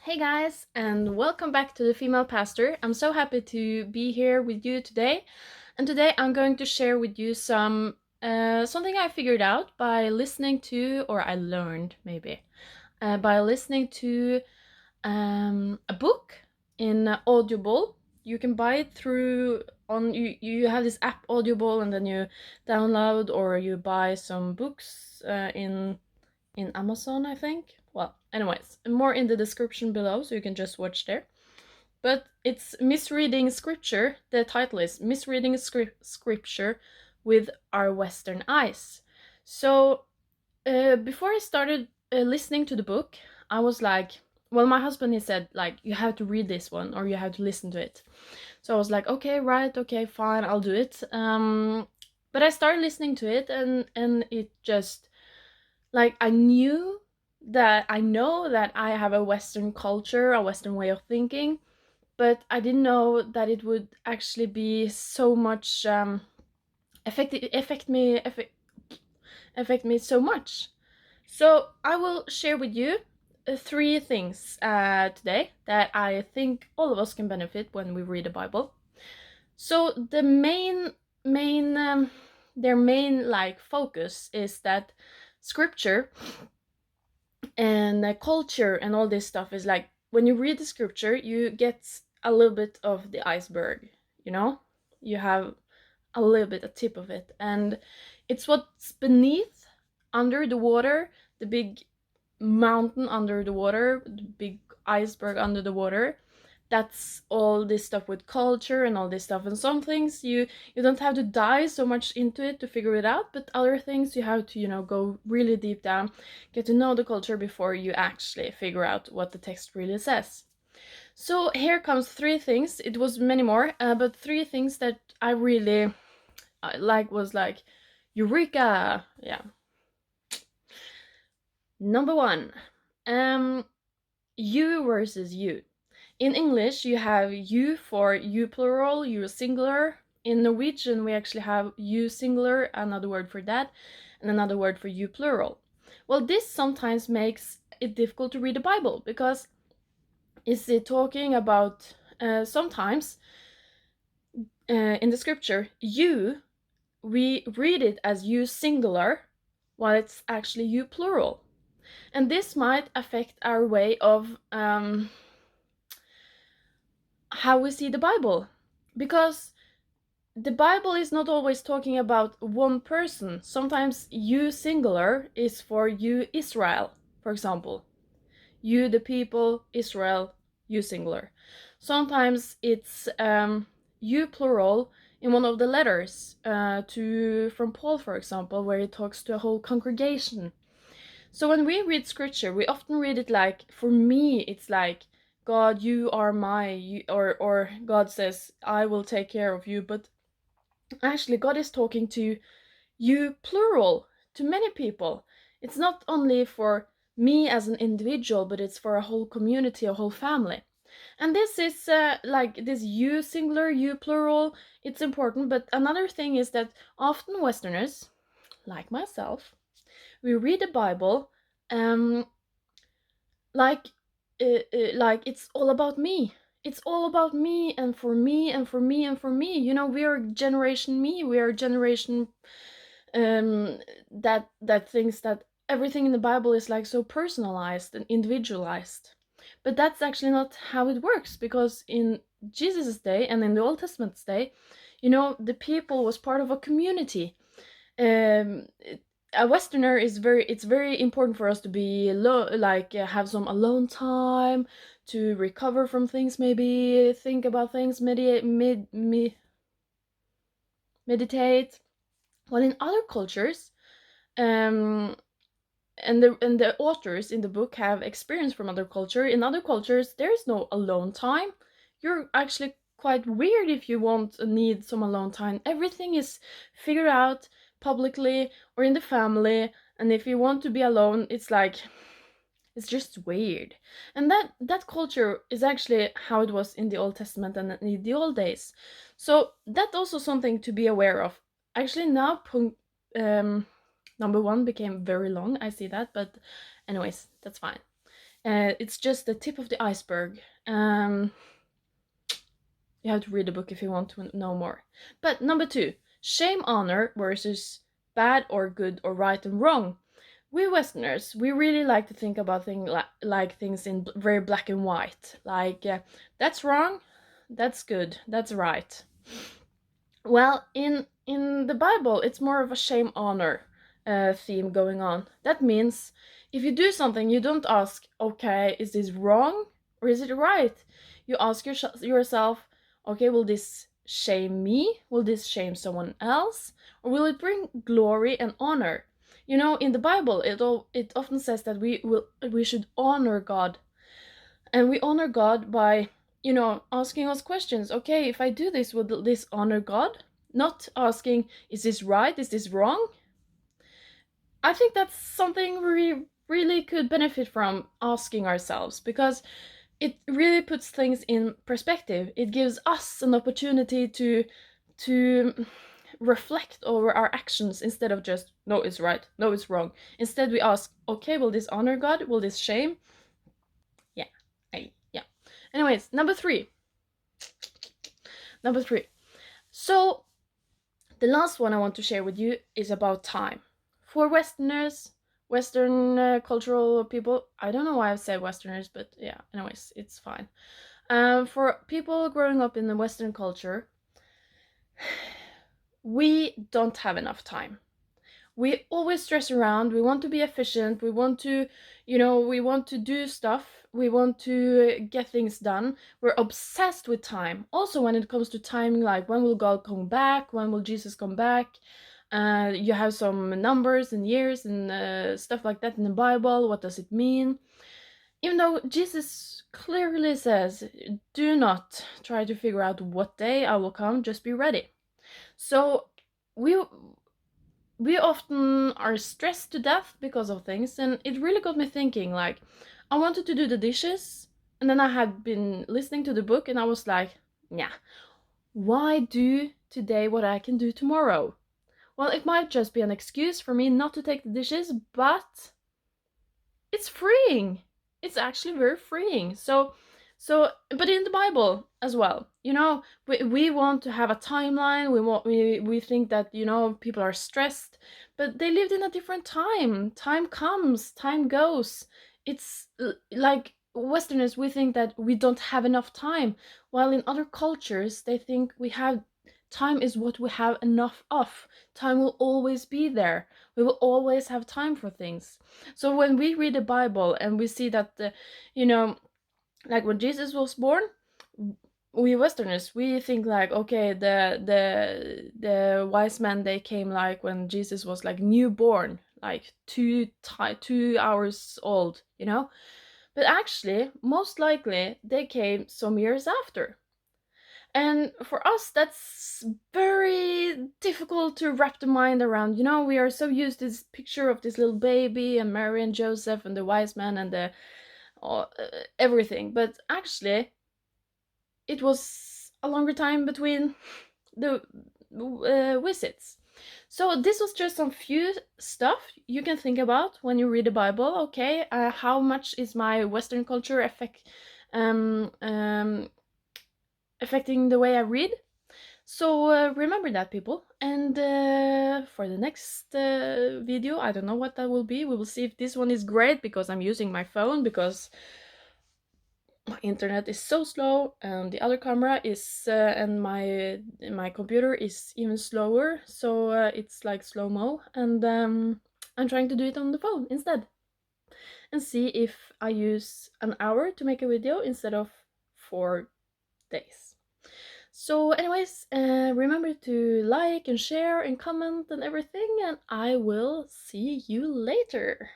Hey guys, and welcome back to the Female Pastor. I'm so happy to be here with you today. And today I'm going to share with you something I figured out by listening to, or I learned maybe, by listening to a book in Audible. You can buy it through on you have this app Audible, and then you download or you buy some books in Amazon, I think. Well, anyways, more in the description below, so you can just watch there. But it's Misreading Scripture. The title is Misreading Scripture with Our Western Eyes. So, before I started listening to the book, I was like, well, my husband, he said, like, you have to read this one or you have to listen to it. So I was like, okay, right, okay, fine, I'll do it. But I started listening to it, and it just, like, I know that I have a Western culture, a Western way of thinking, but I didn't know that it would actually be so much affect me so much. So I will share with you three things today that I think all of us can benefit when we read the Bible. So the main their main like focus is that scripture and culture and all this stuff is like, when you read the scripture you get a little bit of the iceberg, you know, you have a little bit, a tip of it, and it's what's beneath, under the water, the big mountain under the water, the big iceberg under the water. That's all this stuff with culture and all this stuff, and some things you don't have to dive so much into it to figure it out, but other things you have to, go really deep down, get to know the culture before you actually figure out what the text really says. So here comes three things. It was many more, but three things that I really was like, eureka. Yeah. Number one, you versus you. In English, you have you for you plural, you singular. In Norwegian, we actually have you singular, another word for that, and another word for you plural. Well, this sometimes makes it difficult to read the Bible, because is it talking about sometimes in the scripture, we read it as you singular, while it's actually you plural. And this might affect our way of how we see the Bible, because the Bible is not always talking about one person. Sometimes you singular is for you Israel, for example. You the people, Israel, you singular. Sometimes it's you plural in one of the letters from Paul, for example, where he talks to a whole congregation. So when we read scripture, we often read it like, for me, it's like, God, you are or God says, I will take care of you. But actually, God is talking to you plural, to many people. It's not only for me as an individual, but it's for a whole community, a whole family. And this is like this you singular, you plural, it's important. But another thing is that often Westerners, like myself, we read the Bible um, like like it's all about me. It's all about me, and for me, and for me, and for me. We are generation me. We are generation um, that thinks that everything in the Bible is like so personalized and individualized. But that's actually not how it works, because in Jesus' day and in the Old Testament's day, the people was part of a community. um a Westerner is it's very important for us to be have some alone time, to recover from things, maybe think about things, meditate. While in other cultures, um and the authors in the book have experience from other culture. In other cultures, there is no alone time. You're actually quite weird if you need some alone time. Everything is figured out publicly or in the family, and if you want to be alone, it's like, it's just weird. And that culture is actually how it was in the Old Testament and in the old days. So that's also something to be aware of. Actually, now um number one became very long, I see that, but anyways, that's fine. It's just the tip of the iceberg. You have to read the book if you want to know more. But number 2, shame honor versus bad or good or right and wrong. We Westerners, we really like to think about like things in very black and white. Like, that's wrong, that's good, that's right. Well, in the Bible, it's more of a shame honor theme going on. That means if you do something, you don't ask, okay, is this wrong or is it right? You ask yourself, okay, will this shame me? Will this shame someone else? Or will it bring glory and honor? You know, in the Bible, it often says that we should honor God, and we honor God by, asking us questions. Okay, if I do this, will this honor God? Not asking, is this right? Is this wrong? I think that's something we really could benefit from asking ourselves, because it really puts things in perspective. It gives us an opportunity to reflect over our actions instead of just, no, it's right, no, it's wrong. Instead, we ask, okay, will this honor God? Will this shame? Yeah. Yeah. Anyways, number 3. Number 3. So, the last one I want to share with you is about time. For Westerners, Western cultural people, I don't know why I said Westerners, but yeah, anyways, it's fine. For people growing up in the Western culture, we don't have enough time. We always stress around. We want to be efficient. We want to, we want to do stuff. We want to get things done. We're obsessed with time. Also, when it comes to timing, like when will God come back? When will Jesus come back? You have some numbers and years and stuff like that in the Bible. What does it mean? Even though Jesus clearly says, do not try to figure out what day I will come, just be ready. So we we often are stressed to death because of things, and it really got me thinking. Like, I wanted to do the dishes, and then I had been listening to the book, and I was like, yeah, why do today what I can do tomorrow? Well, it might just be an excuse for me not to take the dishes, but it's freeing. It's actually very freeing. So, but in the Bible as well, we want to have a timeline. We think that, people are stressed, but they lived in a different time. Time comes, time goes. It's like Westerners, we think that we don't have enough time, while in other cultures they think we have time is what we have enough of. Time will always be there. We will always have time for things. So when we read the Bible and we see that, you know, like when Jesus was born, we Westerners, we think like, okay, the wise men, they came like when Jesus was like newborn, like 2 hours old, But actually, most likely, they came some years after. And for us, that's very difficult to wrap the mind around. We are so used to this picture of this little baby and Mary and Joseph and the wise men and the everything. But actually, it was a longer time between the visits. So this was just some few stuff you can think about when you read the Bible. Okay, how much is my Western culture affecting the way I read? So remember that, people. And for the next video, I don't know what that will be. We will see if this one is great, because I'm using my phone, because my internet is so slow, and the other camera is and my computer is even slower. So it's like slow-mo, and I'm trying to do it on the phone instead, and see if I use an hour to make a video instead of 4 days. So anyways, remember to like and share and comment and everything, and I will see you later.